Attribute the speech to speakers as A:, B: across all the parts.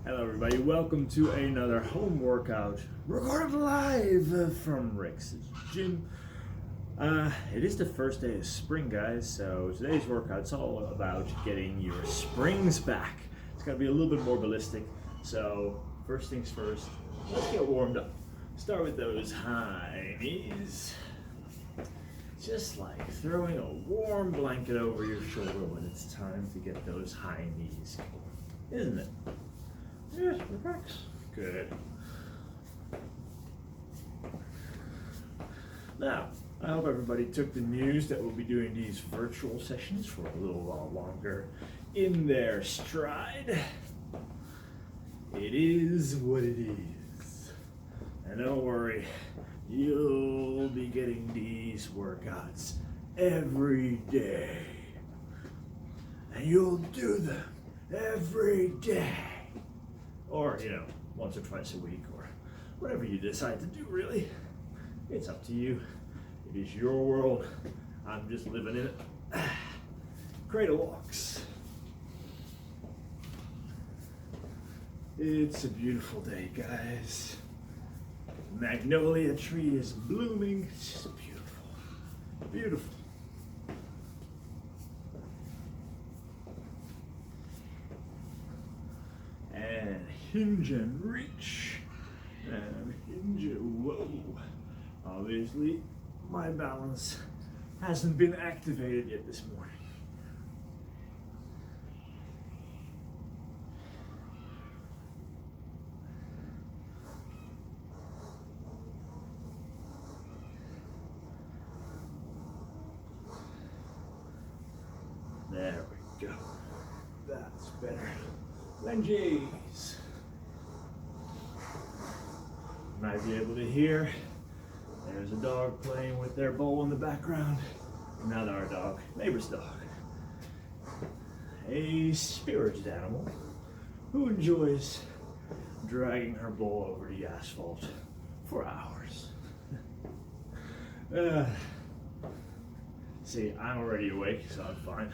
A: Hello everybody, welcome to another home workout recorded live from Rick's gym. It is the first day of spring, guys, so today's workout's all about getting your springs back. It's gotta be a little bit more ballistic, so first things first, let's get warmed up. Start with those high knees. Just like throwing a warm blanket over your shoulder when it's time to get those high knees going, isn't it? Yes, relax. Good. Now, I hope everybody took the news that we'll be doing these virtual sessions for a little while longer in their stride. It is what it is. And don't worry, you'll be getting these workouts every day. And you'll do them every day. Or, once or twice a week, or whatever you decide to do, really. It's up to you. It is your world. I'm just living in it. Cradle walks. It's a beautiful day, guys. The magnolia tree is blooming. It's just beautiful. Beautiful. And hinge and reach, and hinge and whoa. Obviously, my balance hasn't been activated yet this morning. There we go. That's better. Lunges. You might be able to hear there's a dog playing with their bowl in the background. Not our dog, neighbor's dog. A spirited animal who enjoys dragging her bowl over the asphalt for hours. See, I'm already awake, so I'm fine.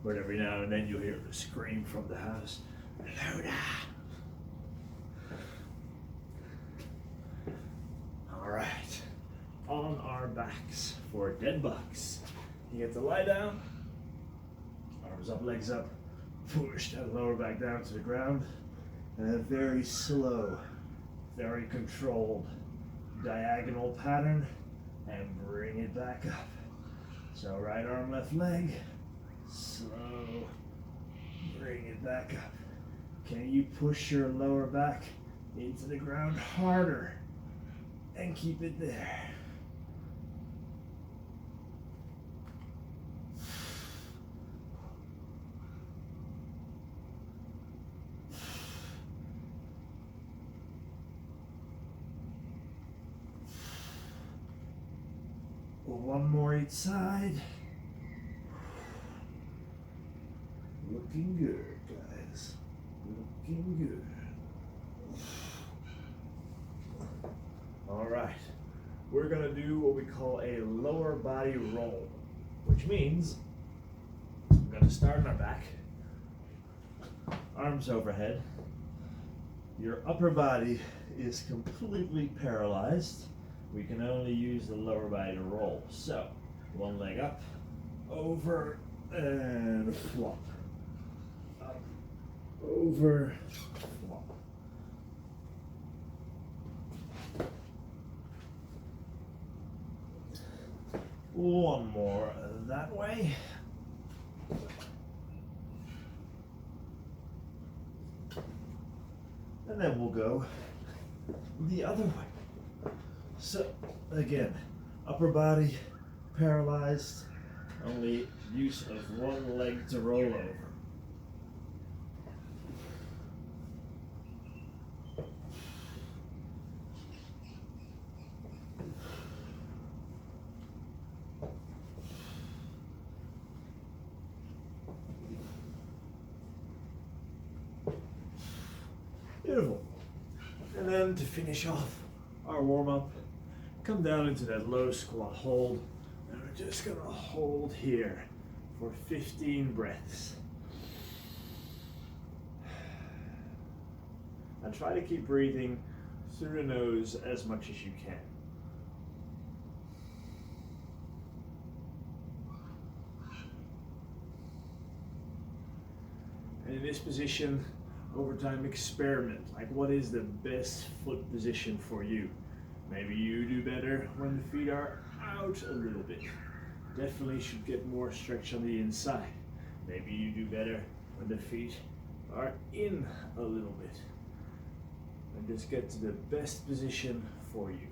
A: But every now and then you'll hear a scream from the house. Loda! Alright, on our backs for dead bugs. You get to lie down, arms up, legs up, push that lower back down to the ground, and a very slow, very controlled diagonal pattern, and bring it back up. So right arm, left leg, slow, bring it back up. Can you push your lower back into the ground harder and keep it there? One more each side. Looking good, guys. Looking good. All right. We're gonna do what we call a lower body roll, which means I'm gonna start on our back, arms overhead. Your upper body is completely paralyzed. We can only use the lower body to roll. So, one leg up, over, and flop. Up, over, flop. One more that way. And then we'll go the other way. So, again, upper body paralyzed, only use of one leg to roll over. Beautiful. And then to finish off our warm-up, come down into that low squat hold, and we're just gonna hold here for 15 breaths. And try to keep breathing through the nose as much as you can. And in this position, over time, experiment. Like, what is the best foot position for you? Maybe you do better when the feet are out a little bit. Definitely should get more stretch on the inside. Maybe you do better when the feet are in a little bit. And just get to the best position for you.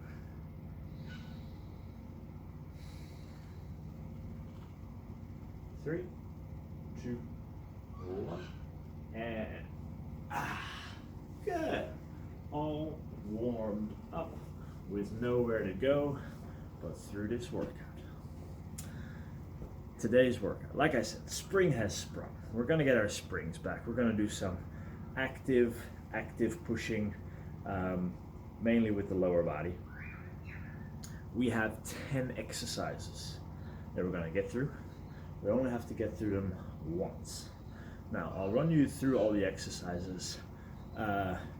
A: Three, two, one, and good. All warmed up with nowhere to go but through this workout. Today's workout, like I said, spring has sprung. We're gonna get our springs back. We're gonna do some active pushing, mainly with the lower body. We have 10 exercises that we're gonna get through. We only have to get through them once. Now, I'll run you through all the exercises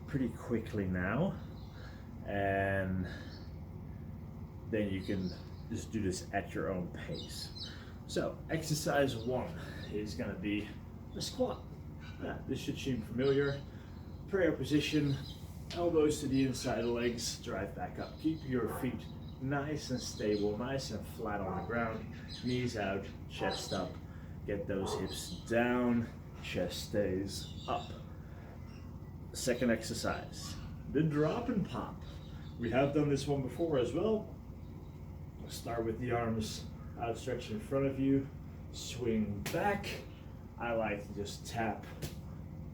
A: pretty quickly now, and then you can just do this at your own pace. So, exercise 1 is going to be a squat. This should seem familiar. Prayer position, elbows to the inside of the legs, drive back up. Keep your feet nice and stable, nice and flat on the ground. Knees out, chest up. Get those hips down, chest stays up. Second exercise, the drop and pop. We have done this one before as well. Start with the arms outstretched in front of you, swing back. I like to just tap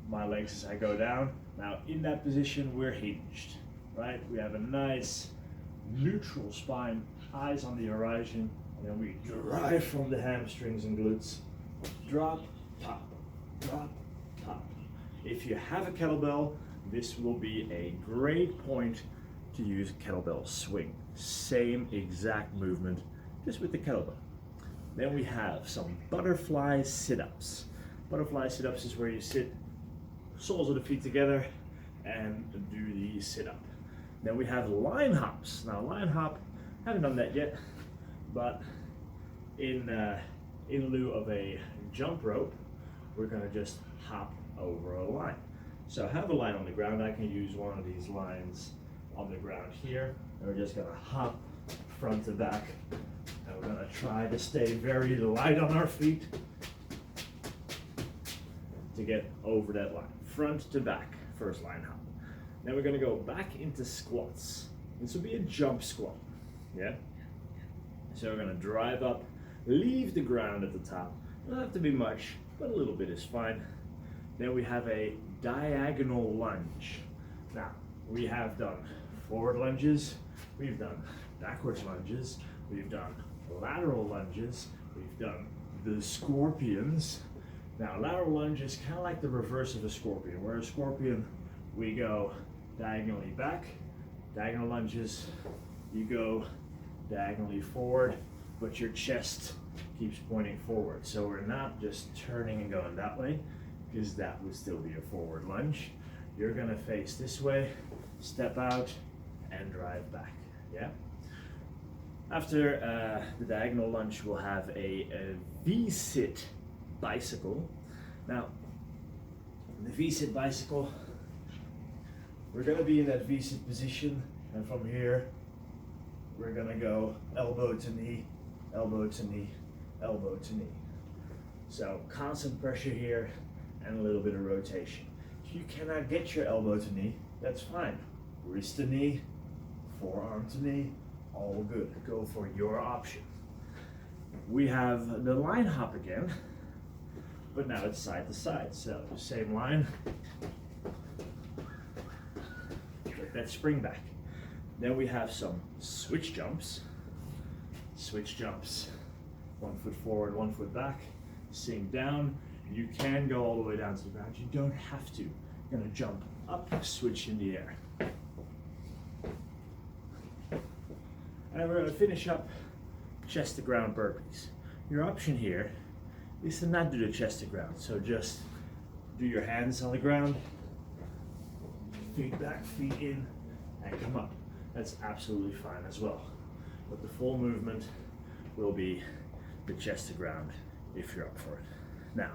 A: my legs as I go down. Now in that position, we're hinged, right? We have a nice neutral spine, eyes on the horizon, and then we drive from the hamstrings and glutes. Drop, pop, drop, pop. If you have a kettlebell, this will be a great point to use kettlebell swing. Same exact movement, just with the kettlebell. Then we have some butterfly sit-ups. Butterfly sit-ups is where you sit soles of the feet together and do the sit-up. Then we have line hops. Now line hop, haven't done that yet, but in lieu of a jump rope, we're gonna just hop over a line. So I have a line on the ground. I can use one of these lines on the ground here, and we're just gonna hop front to back, and we're gonna try to stay very light on our feet to get over that line. Front to back, first line hop. Then we're gonna go back into squats. This will be a jump squat, yeah? So we're gonna drive up, leave the ground at the top. It doesn't have to be much, but a little bit is fine. Then we have a diagonal lunge. Now, we have done forward lunges, we've done backwards lunges, we've done lateral lunges, we've done the scorpions. Now, lateral lunge is kind of like the reverse of a scorpion. Where a scorpion, we go diagonally back. Diagonal lunges, you go diagonally forward, but your chest keeps pointing forward. So we're not just turning and going that way, because that would still be a forward lunge. You're gonna face this way, step out, and drive back, yeah? After the diagonal lunge, we'll have a V-sit bicycle. Now, the V-sit bicycle, we're gonna be in that V-sit position, and from here, we're gonna go elbow to knee, elbow to knee, elbow to knee. So constant pressure here and a little bit of rotation. If you cannot get your elbow to knee, that's fine. Wrist to knee, forearm to knee, all good. Go for your option. We have the line hop again, but now it's side to side. So same line, get that spring back. Then we have some switch jumps. Switch jumps, 1 foot forward, 1 foot back, sink down. You can go all the way down to the ground. You don't have to. You're gonna jump up, switch in the air. And we're gonna finish up chest to ground burpees. Your option here is to not do the chest to ground. So just do your hands on the ground, feet back, feet in, and come up. That's absolutely fine as well. But the full movement will be the chest to ground if you're up for it. Now,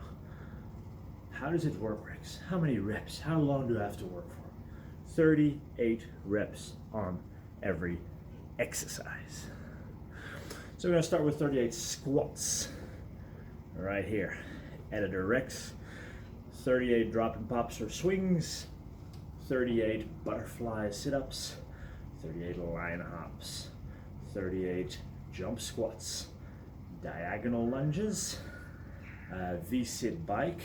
A: how does it work, Rex? How many reps? How long do I have to work for? 38 reps on every exercise. So we're gonna start with 38 squats right here. Editor Rex, 38 drop and pops or swings, 38 butterfly sit-ups, 38 line hops, 38 jump squats, diagonal lunges, V-sit bike,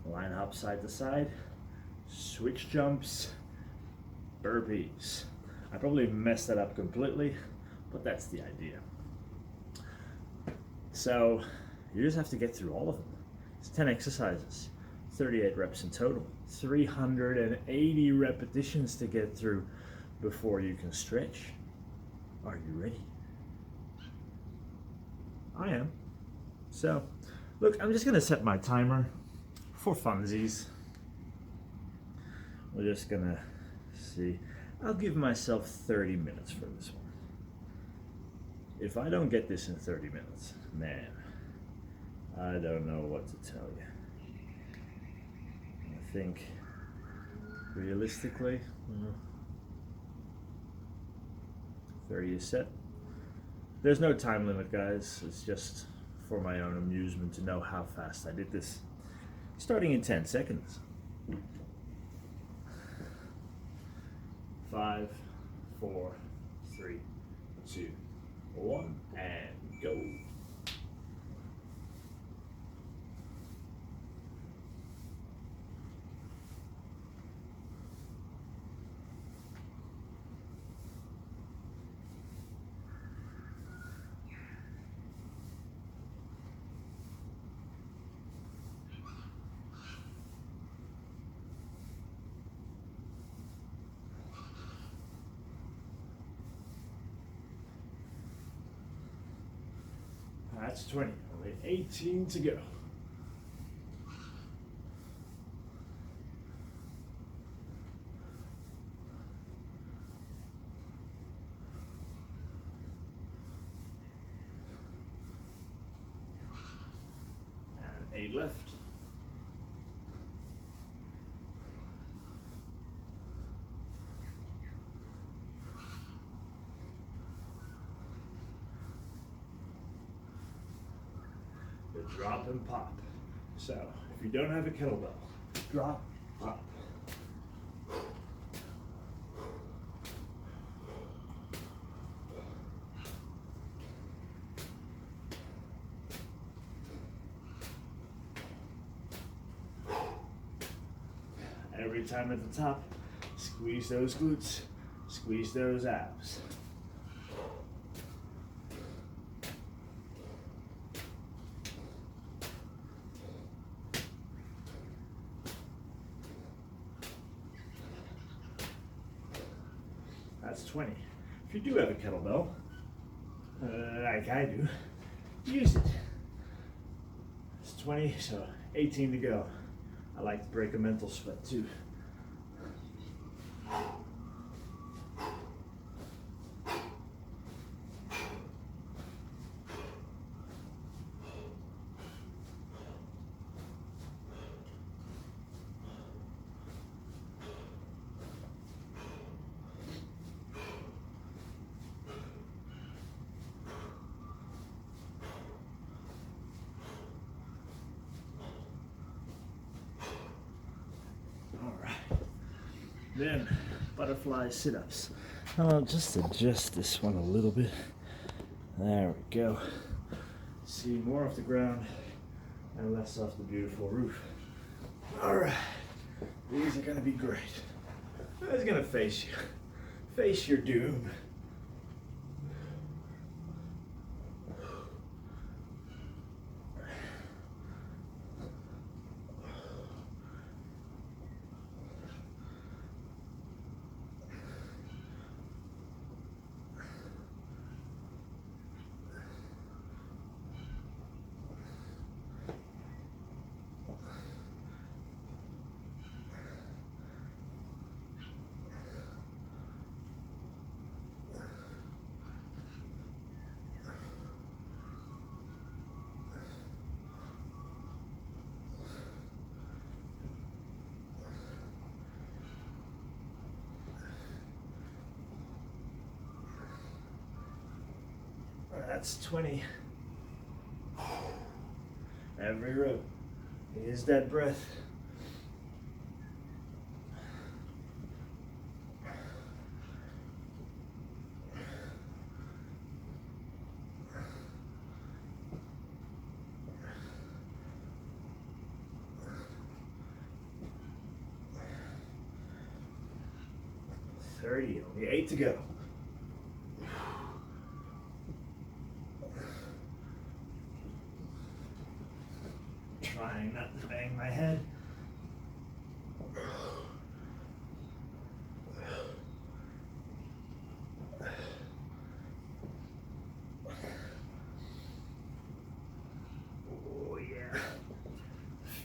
A: line hop side to side, switch jumps, burpees. I probably messed that up completely, but that's the idea. So you just have to get through all of them. It's 10 exercises, 38 reps in total, 380 repetitions to get through before you can stretch. Are you ready? I am. So, look, I'm just gonna set my timer for funsies. We're just gonna see. I'll give myself 30 minutes for this one. If I don't get this in 30 minutes, man, I don't know what to tell you. I think, realistically, 30 is set. There's no time limit, guys. It's just for my own amusement to know how fast I did this. Starting in 10 seconds. 5, 4, 3, 2, 1, and go. That's 20, only 18 to go. And 8 left. Drop and pop. So if you don't have a kettlebell, drop, pop. Every time at the top, squeeze those glutes, squeeze those abs. That's 20. If you do have a kettlebell, like I do, use it. It's 20, so 18 to go. I like to break a mental sweat too. Then butterfly sit-ups. I'll just adjust this one a little bit. There we go. See more off the ground and less off the beautiful roof. All right, these are gonna be great. It's gonna face you. Face your doom. That's 20. Every rep is that breath. Only 8 to go. Trying not to bang my head. Oh yeah.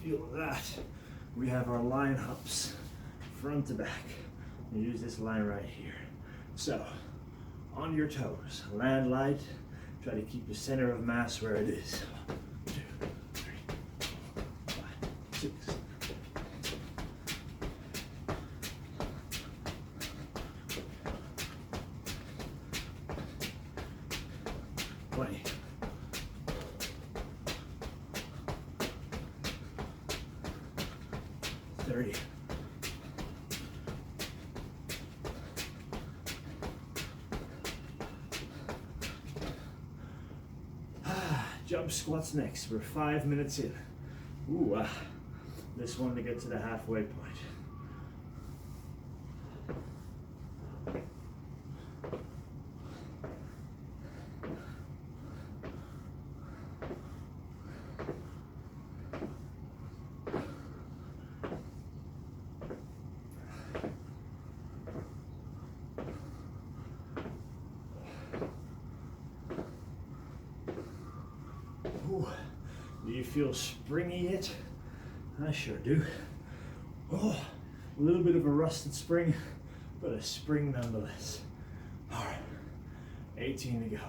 A: Feel that. We have our line hops, front to back. Use this line right here. So, on your toes, land light, try to keep the center of mass where it is. 1, 2, 3, 4, 5, 6. Jump squats next. We're 5 minutes in. Ooh, this one to get to the halfway point. Do you feel springy yet? I sure do. Oh, a little bit of a rusted spring, but a spring nonetheless. All right, 18 to go.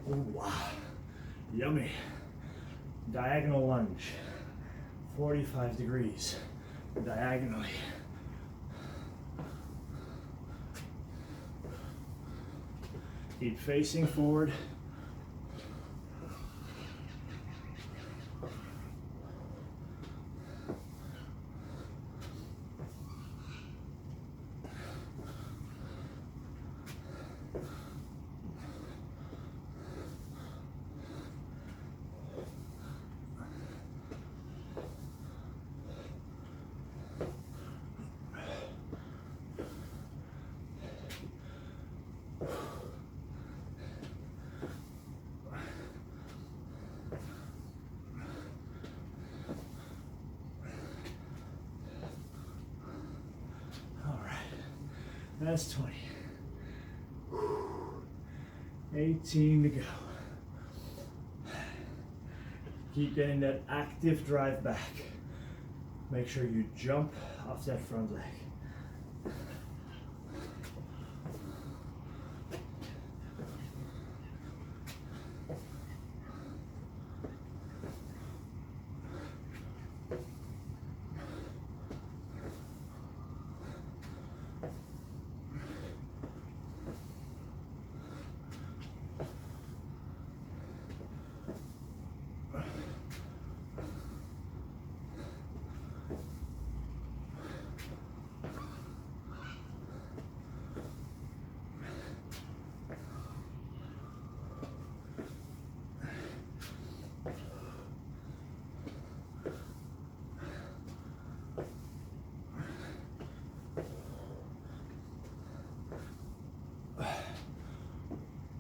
A: Wow, yummy. Diagonal lunge, 45 degrees, diagonally. Keep facing forward. That's 20. 18 to go. Keep getting that active drive back. Make sure you jump off that front leg.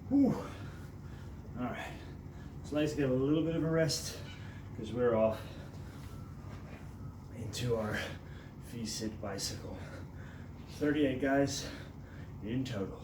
A: Whew. All right, it's nice to get a little bit of a rest because we're off into our V-sit bicycle. 38 guys in total.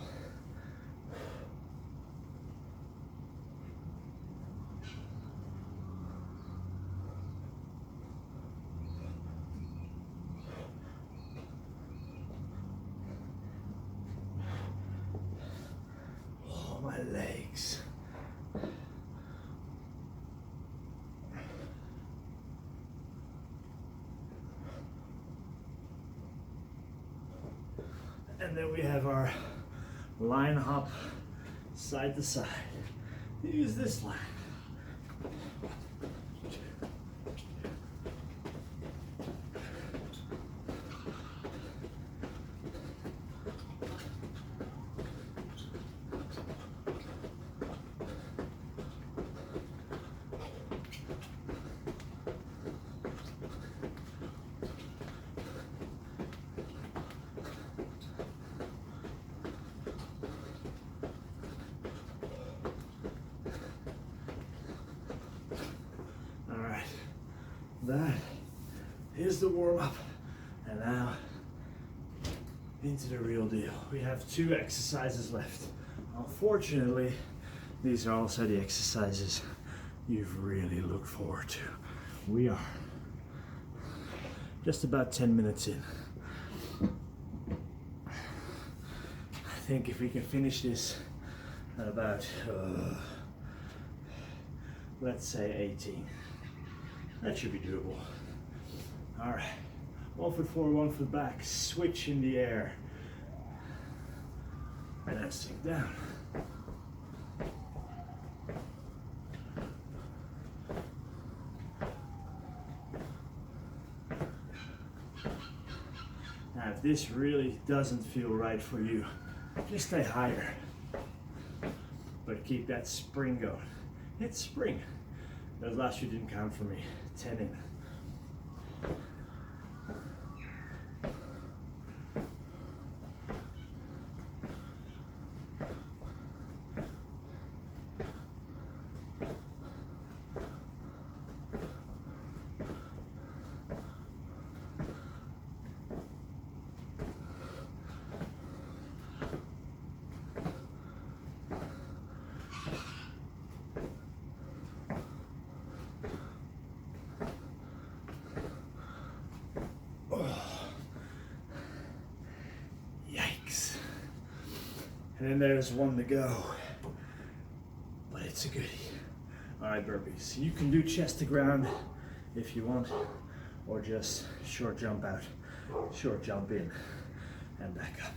A: And then we have our line hop side to side. Use this line. That is the warm-up, and now into the real deal. We have 2 exercises left. Unfortunately, these are also the exercises you've really looked forward to. We are just about 10 minutes in. I think if we can finish this at about, let's say 18. That should be doable. All right, 1 foot forward, 1 foot back, switch in the air. And then sink down. Now, if this really doesn't feel right for you, just stay higher. But keep that spring going. Hit spring. Those last few didn't count for me. 10 in. And then there's 1 to go, but it's a goodie. All right, burpees. You can do chest to ground if you want, or just short jump out, short jump in, and back up.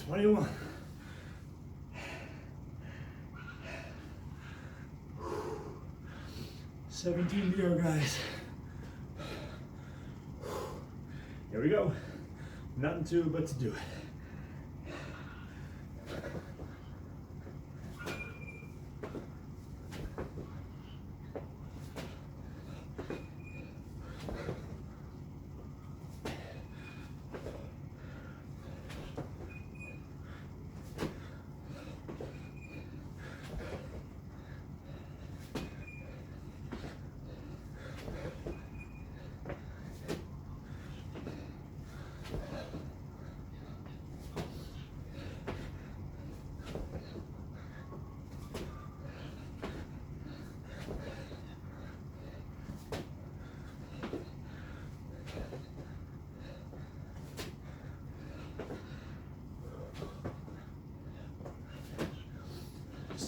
A: Twenty-one. $17 to go, guys. Here we go. Nothing to it but to do it.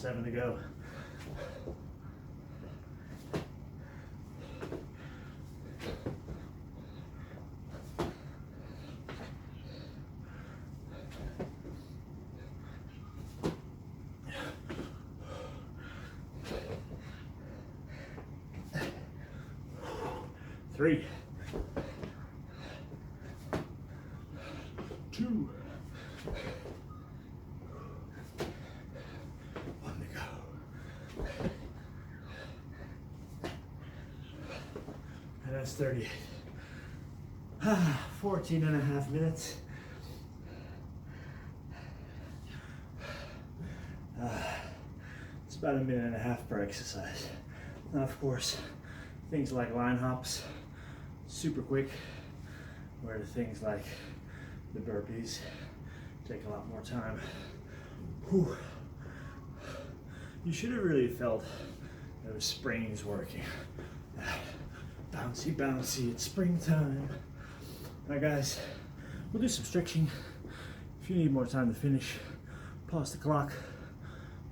A: 7 to go. Three, 2, 1 to go. And that's 38. 14 and a half minutes. It's about a minute and a half per exercise. Now, of course, things like line hops, super quick, where things like the burpees take a lot more time. Whew. You should have really felt those springs working. Bouncy, bouncy, it's springtime. Now guys, we'll do some stretching. If you need more time to finish, pause the clock.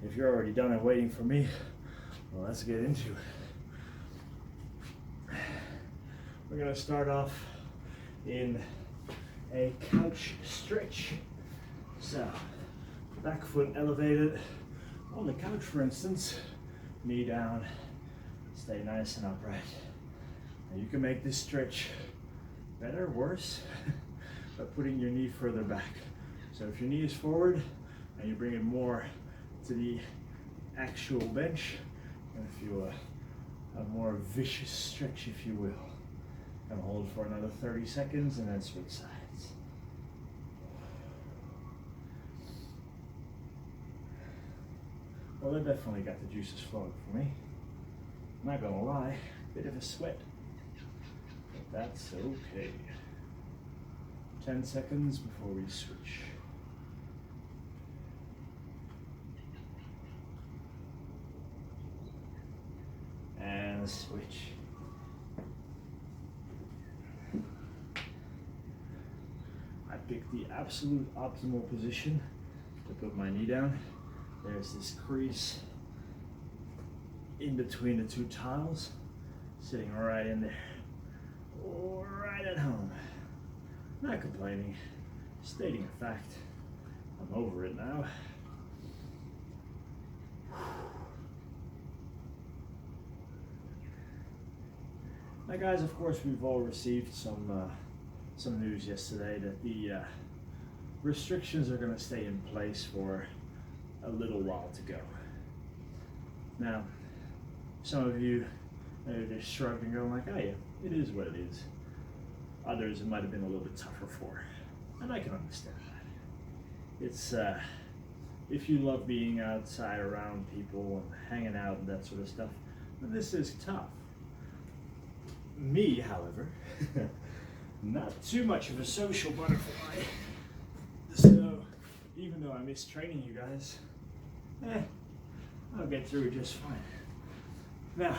A: If you're already done and waiting for me, well, let's get into it. We're gonna start off in a couch stretch. So, back foot elevated on the couch, for instance, knee down, stay nice and upright. Now you can make this stretch better, worse, by putting your knee further back. So if your knee is forward and you bring it more to the actual bench, and feel a more vicious stretch, if you will. And hold for another 30 seconds and then switch sides. Well, that definitely got the juices flowing for me. I'm not gonna lie, bit of a sweat, but that's okay. 10 seconds before we switch. And switch. I picked the absolute optimal position to put my knee down. There's this crease in between the two tiles, sitting right in there, right at home. Not complaining, stating a fact. I'm over it now. Now guys, of course, we've all received some news yesterday that the restrictions are going to stay in place for a little while to go. Now, some of you maybe just shrugged and going like, oh yeah, it is what it is. Others it might have been a little bit tougher for, and I can understand that. It's if you love being outside around people and hanging out and that sort of stuff, then this is tough. Me, however, not too much of a social butterfly, so even though I miss training you guys, I'll get through it just fine. Now,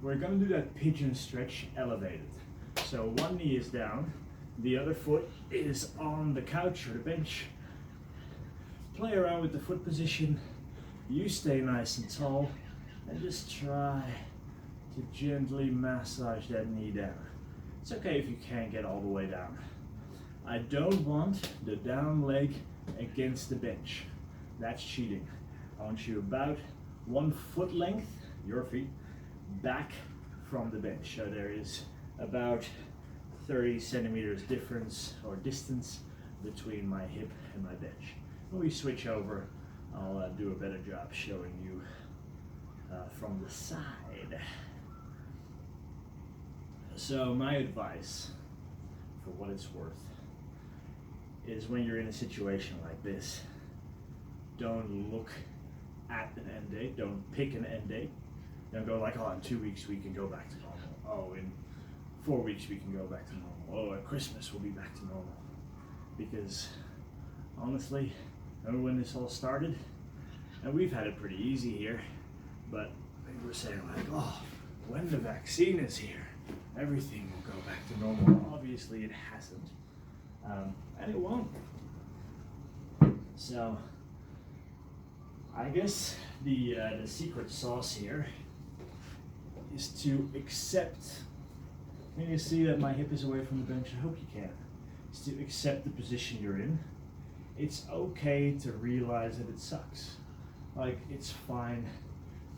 A: we're going to do that pigeon stretch elevated. So one knee is down, the other foot is on the couch or the bench. Play around with the foot position, you stay nice and tall, and just try to gently massage that knee down. It's okay if you can't get all the way down. I don't want the down leg against the bench. That's cheating. I want you about 1 foot length, your feet, back from the bench. So there is about 30 centimeters difference or distance between my hip and my bench. When we switch over, I'll do a better job showing you from the side. So my advice, for what it's worth, is when you're in a situation like this, don't look at an end date, don't pick an end date. Don't go like, oh, in 2 weeks we can go back to normal. Oh, in 4 weeks we can go back to normal. Oh, at Christmas we'll be back to normal. Because honestly, remember when this all started? And we've had it pretty easy here, but we were saying like, oh, when the vaccine is here, everything will go back to normal. Obviously it hasn't, and it won't. So I guess the secret sauce here is to accept. Can you see that my hip is away from the bench? I hope you can. Is to accept the position you're in. It's okay to realize that it sucks. Like, it's fine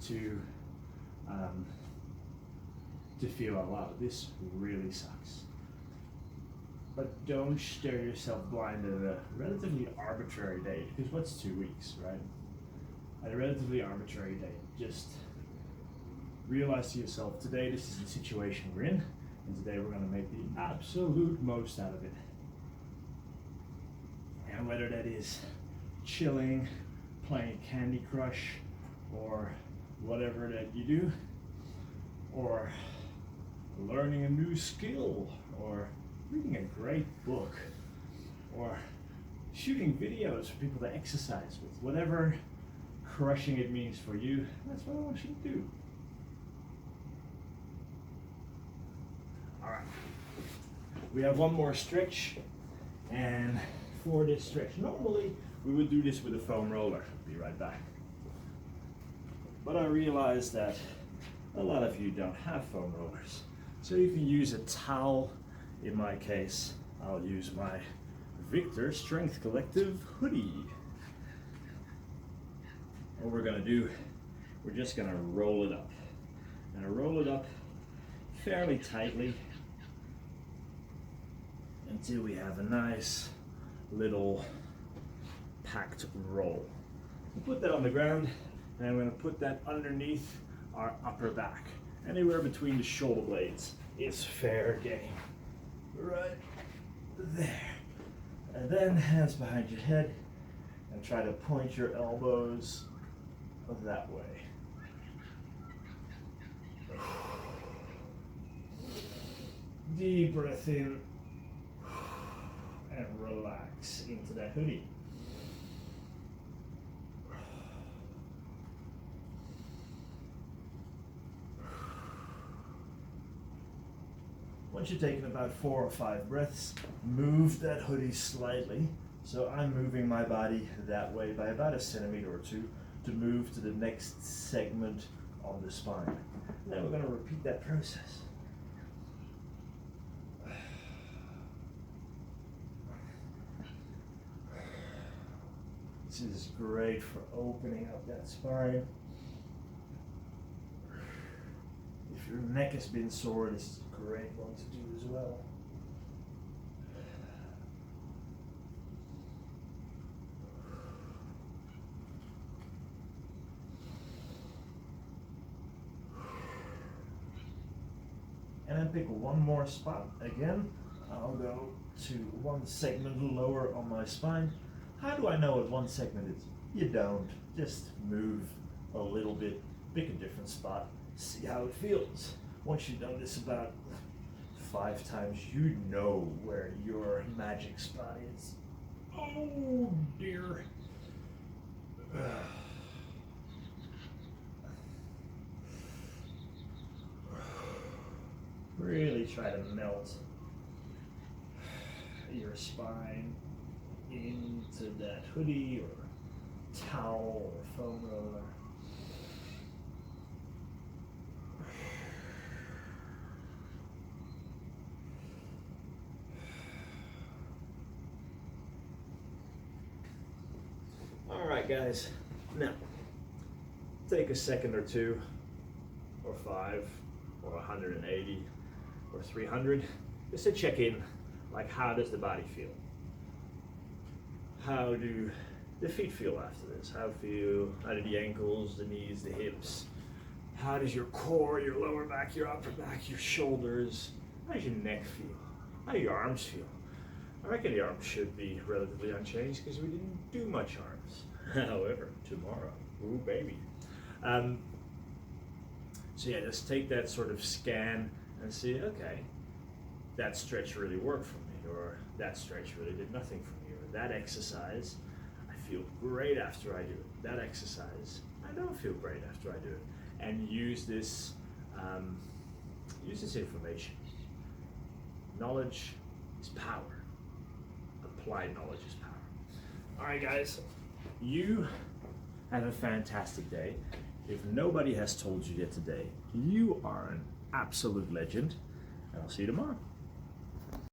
A: to feel out loud, this really sucks. But don't stare yourself blind at a relatively arbitrary date, because what's 2 weeks, right? At a relatively arbitrary date, just realize to yourself, today this is the situation we're in, and today we're going to make the absolute most out of it. And whether that is chilling, playing Candy Crush, or whatever that you do, or learning a new skill, or reading a great book, or shooting videos for people to exercise with, whatever crushing it means for you, that's what I want you to do. All right, we have one more stretch, and for this stretch, normally we would do this with a foam roller. Be right back. But I realized that a lot of you don't have foam rollers. So you can use a towel. In my case, I'll use my Victor Strength Collective hoodie. What we're gonna do, we're just gonna roll it up. And I roll it up fairly tightly until we have a nice little packed roll. We'll put that on the ground, and I'm gonna put that underneath our upper back. Anywhere between the shoulder blades is fair game. Right there. And then hands behind your head and try to point your elbows that way. Deep breath in and relax into that hoodie. Once you've taken about 4 or 5 breaths, move that hoodie slightly. So I'm moving my body that way by about 1 centimeter or 2 to move to the next segment on the spine. And then we're going to repeat that process. This is great for opening up that spine. If your neck has been sore, this is a great one to do as well. And then pick one more spot. Again, I'll go to one segment lower on my spine. How do I know what one segment is? You don't. Just move a little bit, pick a different spot, see how it feels. Once you've done this about 5 times, you know where your magic spot is. Oh dear. Really try to melt your spine into that hoodie or towel or foam roller. All right, guys. Now, take a second or 2, or 5, or 180, or 300, just to check in, like, how does the body feel? How do the feet feel after this? How do the ankles, the knees, the hips? How does your core, your lower back, your upper back, your shoulders? How does your neck feel? How do your arms feel? I reckon the arms should be relatively unchanged because we didn't do much arms. However, tomorrow, ooh baby. So yeah, just take that sort of scan and see, okay, that stretch really worked for me, or that stretch really did nothing for me, or that exercise, I feel great after I do it. That exercise, I don't feel great after I do it. And use this information. Knowledge is power. Applied knowledge is power. All right, guys, you Have a fantastic day. If nobody has told you yet today, you are an absolute legend, and I'll see you tomorrow.